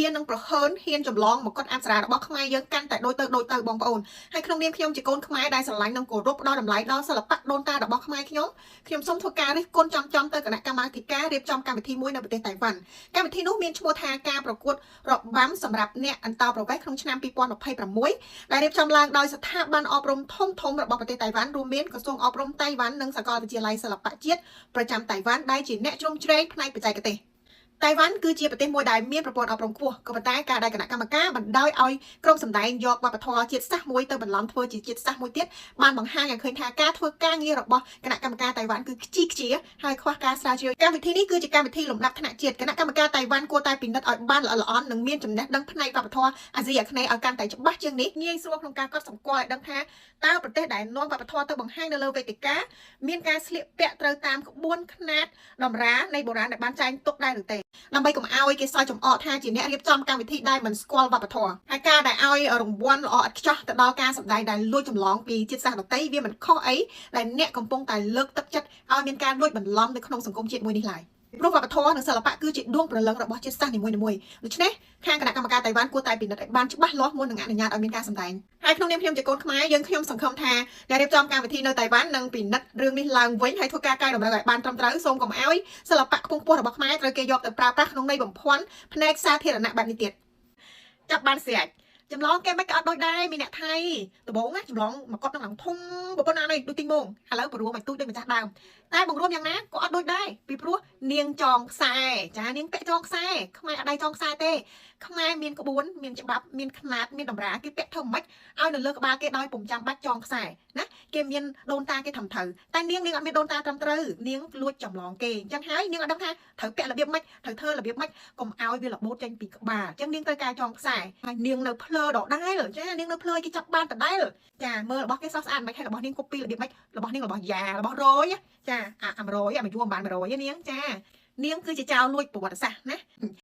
ហ៊ាននឹងប្រហើនហ៊ានចម្លងមកកត់អប្សរារបស់ខ្មែរយើងកាន់តែដូចទៅបងប្អូនហើយក្នុងនាមខ្ញុំជាកូនខ្មែរដែលស្រឡាញ់និងគោរពផ្ដល់តម្លៃដល់សិល្បៈដូនតារបស់ខ្មែរខ្ញុំសូមធ្វើការរិះគន់ចំទៅគណៈកម្មាធិការរៀបចំកម្មវិធីមួយនៅប្រទេសតៃវ៉ាន់កម្មវិធីនោះមានឈ្មោះថាការប្រកួតរបាំសម្រាប់អ្នកអន្តោប្រវេសន៍ក្នុងឆ្នាំ2026ដែលរៀបចំឡើងដោយស្ថាប័នអប់រំធំរបស់ប្រទេសតៃវ៉ាន់រួមមានក្រសួងអប់រំតៃវ៉ាន់និងសាកលវិទ្យាល័យសិល្បៈជាតិប្រចាំតៃវ៉ាន់ដែលជាអ្នកជ្រោមជ្រែងផ្នែកបច្ចេកទេសតៃវ៉ាន់គឺជាប្រទេសមួយដែលមានប្រព័ន្ធអប់រំខ្ពស់ក៏ប៉ុន្តែការដែលគណៈកម្មការបណ្ដោយឲ្យក្រុមសម្ដែងយកវប្បធម៌ជាតិសាសន៍មួយទៅបន្លំធ្វើជាជាតិសាសន៍មួយទៀតបានបង្ហាញឲ្យឃើញថាការធ្វើការងាររបស់គណៈកម្មការតៃវ៉ាន់គឺខ្ជាហើយខ្វះការស្រាវជ្រាវកម្មវិធីនេះគឺជាកម្មវិធីលំដាប់ថ្នាក់ជាតិគណៈកម្មការតៃវ៉ាន់គួរតែពិនិត្យឲ្យបានល្អិតល្អន់និងមានចំណេះដឹងផ្នែកវប្បធម៌អាស៊ីអាគ្នេយ៍ឲ្យកាន់តែច្បាស់ជាងនេះងាយស្រួលក្នុងការកត់សម្គាល់ឲ្យដឹងថាតើប្រទេសដែលនាំវប្បធម៌ទៅបង្ហាញនៅលើវេទិកាមានការស្លៀកពាក់ត្រូវតាមក្បួនខ្នាតតម្រានៃបុរាណដែលបានចែងទុកដែរឬទេដើម្បីកុំឲ្យគេសើចចំអកថាជាអ្នករៀបចំកម្មវិធីដែលមិនស្គាល់វប្បធម៌ហើយការដែលឲ្យរង្វាន់ល្អឥតខ្ចោះទៅដល់ការសម្ដែងដែលលួចចម្លងពីជាតិសាសន៍ដទៃវាមិនខុសអីដែលអ្នកកំពុងតែលើកទឹកចិត្តឲ្យមានការលួចបន្លំនៅក្នុងសង្គមជាតិមួយនេះឡើយព្រោះវប្បធម៌និងសិល្បៈគឺជាដួងព្រលឹងរបស់ជាតិសាសន៍នីមួយៗដូច្នេះខាងគណៈកម្មការតៃវ៉ាន់គួរតែពិនិត្យឲ្យបានច្បាស់លាស់មុននឹងអនុញ្ញាតឲ្យមានការសម្ដែងហើយក្នុងនាមខ្ញុំជាកូនខ្មែរខ្ញុំសង្ឃឹមថាអ្នករៀបចំកម្មវិធីនៅតៃវ៉ាន់នឹងពិនិត្យរឿងនេះឡើងវិញហើយធ្វើការកែតម្រូវឲ្យបានត្រឹមត្រូវសូមកុំឲ្យសិល្បៈខ្ពង់ខ្ពស់របស់ខ្មែរត្រូវគេយកទៅប្រើប្រាស់ក្នុងន័យបំភាន់ផ្នែកសាធារណៈបែបនេះទៀតចាប់បានស្រាច់ចម្លងគេមិនក៏អត់ដូចដែរមានអ្នកថៃដំបងណាចម្លងមកកត់ក្នុងធំប្រពន្ធណានេះដូចទីងងឥឡូវព្រមឲ្យទូចដូចម្ចាស់ដើមតែបង្រួមយ៉ាងណាក៏អត់ដូចដែរពីព្រោះនាងចងខ្សែចានាងពាក់ចងខ្សែខ្មែរអត់ដៃចងខ្សែទេខ្មែរមានក្បួនមានច្បាប់មានខ្នាតមានតម្រាគេពាក់ធ្វើមិនឲ្យនៅលើក្បាលគេដោយពុំចាំបាច់ចងខ្សែណាគេមានដូនតាគេត្រឹមត្រូវតែនាងអត់មានដូនតាត្រឹមត្រូវនាងលួចចម្លងគេអញ្ចឹងហើយនាងអត់ដឹងថាត្រូវពាក់របៀបម៉េចត្រូវធ្វើរបៀបម៉េចកុំឲ្យវារបូតចេញពីក្បាលអញ្ចឹងនាងត្រូវការចងខ្សែហើយនាងនៅភ្លើដដែលចានាងនៅភ្លើគេចាប់បានដដែលចាមើលរបស់គេសស្អាតមិនខែរបស់នាងកូពីរបៀបម៉េចរបស់នាងរបស់យ៉ារបស់រយចាអា100អាមួយយួរបាន100នាងចានាងគឺជាចៅលួចប្រវត្តិសាស្ត្រណា